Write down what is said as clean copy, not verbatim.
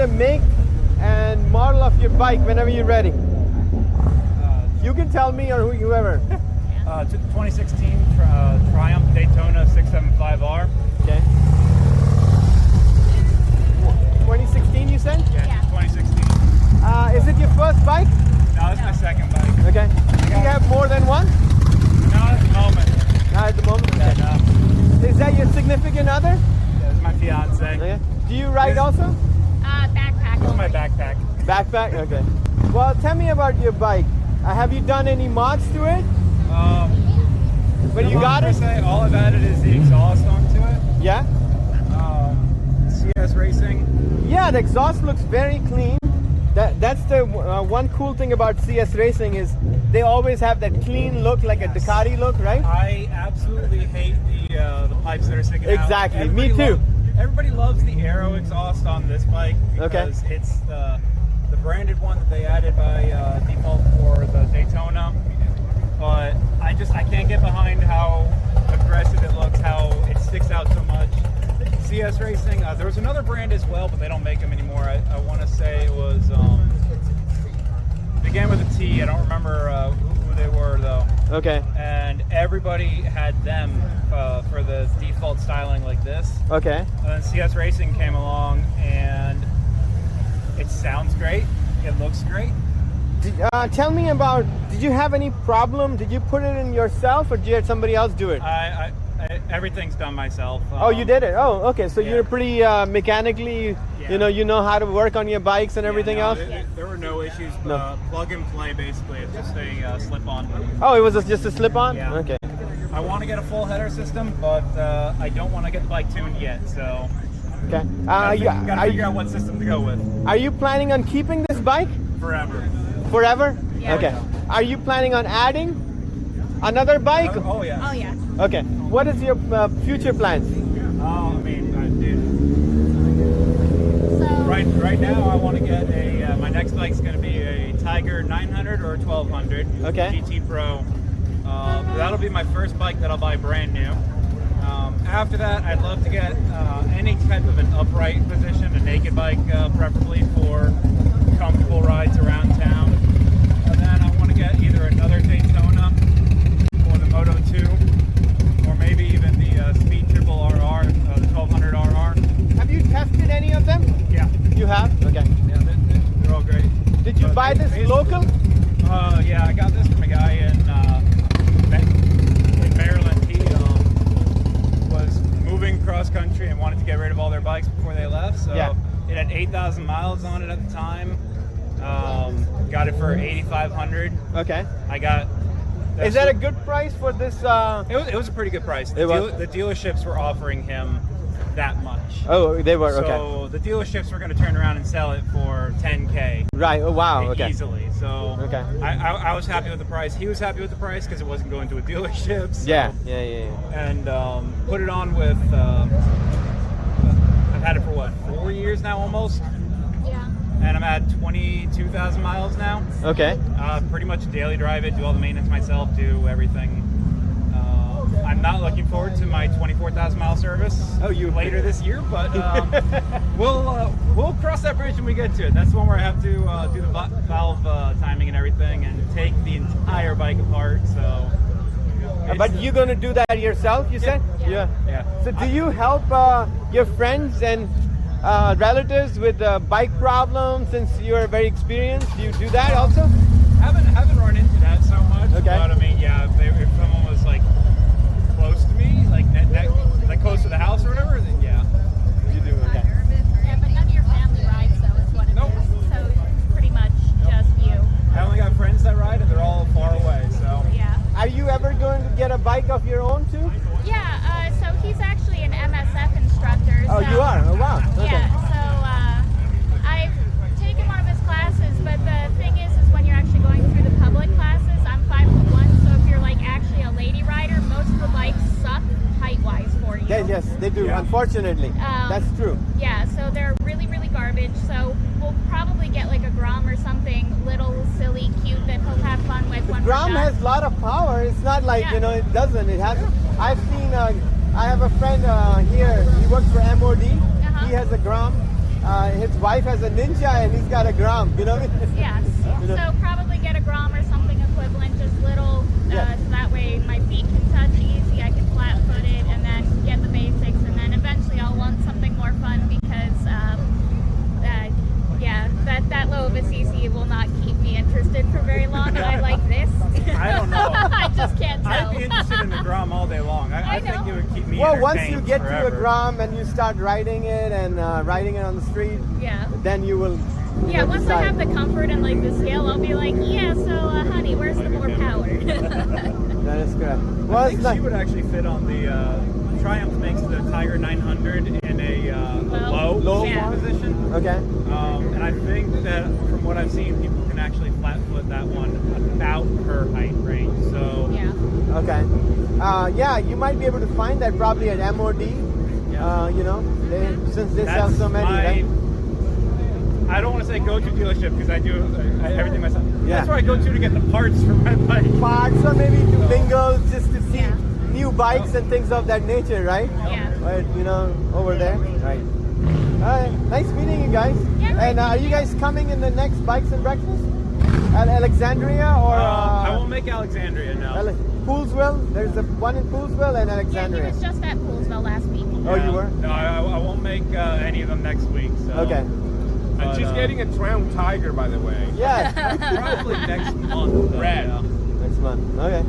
the make and model of your bike whenever you're ready. You can tell me or whoever. 2016 Triumph Daytona 675R. Okay. 2016 you said? Yeah, 2016. Is it your first bike? No, it's my second bike. Okay. Do you have more than one? Not at the moment. Not at the moment? Okay. No. Is that your significant other? Yeah, it's my fiance. Okay. Do you ride also? Backpack. This is my backpack. Backpack? Okay. Well, tell me about your bike. Have you done any mods to it? When you got it? All I've added is the exhaust onto it. Yeah? CS Racing. Yeah, the exhaust looks very clean. That's the one cool thing about CS Racing is they always have that clean look, like a Ducati look, right? I absolutely hate the pipes that are sticking out. Exactly, me too. Everybody loves the Aero exhaust on this bike because it's the branded one that they added by default for the Daytona. But I can't get behind how aggressive it looks, how it sticks out so much. CS Racing, there was another brand as well, but they don't make them anymore. I want to say it was, began with a T. I don't remember who they were though. Okay. And everybody had them for the default styling like this. Okay. And then CS Racing came along and it sounds great. It looks great. Tell me about, did you have any problem? Did you put it in yourself or did you have somebody else do it? Everything's done myself. Oh, you did it? Oh, okay. So yeah. you're pretty mechanically, Yeah. you know how to work on your bikes and everything no, else? There were no issues. No. Plug and play, basically. It's just a slip-on. Oh, it was just a slip-on? Yeah. Okay. I want to get a full header system, but I don't want to get the bike tuned yet, so Okay. gotta figure out what system to go with. Are you planning on keeping this bike Forever. forever? Yeah. Okay. Are you planning on adding another bike? Oh, yeah. Oh yeah. Okay. What is your future plans? Oh, I mean, dude. So Right now, I want to get my next bike's going to be a Tiger 900 or 1200 Okay. GT Pro. That'll be my first bike that I'll buy brand new. After that, I'd love to get any type of an upright position, a naked bike preferably for comfortable rides around town. And then I want to get either another Daytona or the Moto2 or maybe even the Speed Triple RR, the 1200 RR. Have you tested any of them? Yeah. You have? Okay. Yeah, they're all great. Did you buy this local? Yeah, I got this from a guy in Maryland. He was moving cross country and wanted to get rid of all their bikes before they left. So Yeah. it had 8,000 miles on it at the time. Got it for 8,500. Okay. I got. Is that a good price for this? It was a pretty good price. It was? The dealerships were offering him that much. Oh, they were, okay. So the dealerships were going to turn around and sell it for 10K. Right, oh wow, okay. Easily. So Okay. I was happy with the price. He was happy with the price because it wasn't going to a dealership. So, Yeah. And put it on with. I've had it for what, 4 years now almost, yeah. and I'm at 22,000 miles now. Okay. Pretty much daily drive it, do all the maintenance myself, do everything. I'm not looking forward to my 24,000 mile service later this year, but we'll cross that bridge when we get to it. That's the one where I have to do the valve timing and everything and take the entire bike apart. So, But you're going to do that yourself, you said? Yeah. yeah. So do you help your friends and relatives with bike problems since you're very experienced? Do you do that also? Haven't run into that so much. Okay. But I mean, yeah, if someone was like close to me, like close to the house or whatever, then yeah. You do, okay. Yeah, but none of your family rides, though, is what it Nope. is. So it's pretty much just you. I only got friends that ride, and they're all far away. So Yeah. Are you ever going to get a bike of your own too? Yeah. So he's actually an MSF instructor. Oh, so, you are? Oh, wow. Okay. Yeah. So I've taken one of his classes, but the thing is when you're actually going through the public classes, I'm 5'1", so if you're like actually a lady rider, most of the bikes suck height-wise for you. Yeah, yes, they do, Yeah. unfortunately. That's true. Yeah, so they're really, really garbage. So we'll probably get like a Grom or something little, silly, cute that he'll have fun with when Grom we're done. has a lot of power. It's not like, Yeah. it doesn't. It has. I've seen, I have a friend here, he works for MOD. Uh-huh. He has a Grom. his wife has a Ninja and he's got a Grom, you know? Yes. You know? So probably get a Grom or something equivalent, just little, Yeah. so that way my feet can touch easy, I can flat foot it, and then get the basics, and then eventually I'll want something more fun because, yeah, that low of a CC will not keep me interested for very long. I like this. I don't know. I just can't tell. I'd be interested in the Grom all day long. I think know. it would keep me Well, once you entertained get to a forever. Grom and you start riding it and riding it on the street, Yeah. then you will. You Yeah, know, once I decide. have the comfort and like the scale, I'll be like, yeah, so honey, where's the more power? That is correct. Well, I it's think like, she would actually fit on the Triumph makes the Tiger 900 in a low Yeah. position. okay. And I think that from what I've seen, people can actually flat foot that one about her height range. So Yeah. Okay. Yeah, you might be able to find that probably at MOD. You know, since they sell that's so many, my, right? I don't want to say go-to dealership because I do everything myself. Yeah. That's where I go to get the parts for my bike. Parts or maybe to bingos just to see Yeah. new bikes and things of that nature, right? Yeah. Right, you know, over there. Right. Nice meeting you guys. Yeah, And are you guys coming in the next Bikes and Breakfast? At Alexandria or I won't make Alexandria now. Poolsville? There's a one in Poolsville and Yeah, he Alexandria. was just at Poolsville last week. Oh, you were? No, I won't make any of them next week. So. Okay. And she's getting a Triumph Tiger, by the way. Yeah. Probably next month. Red. Yeah. Next month. Okay.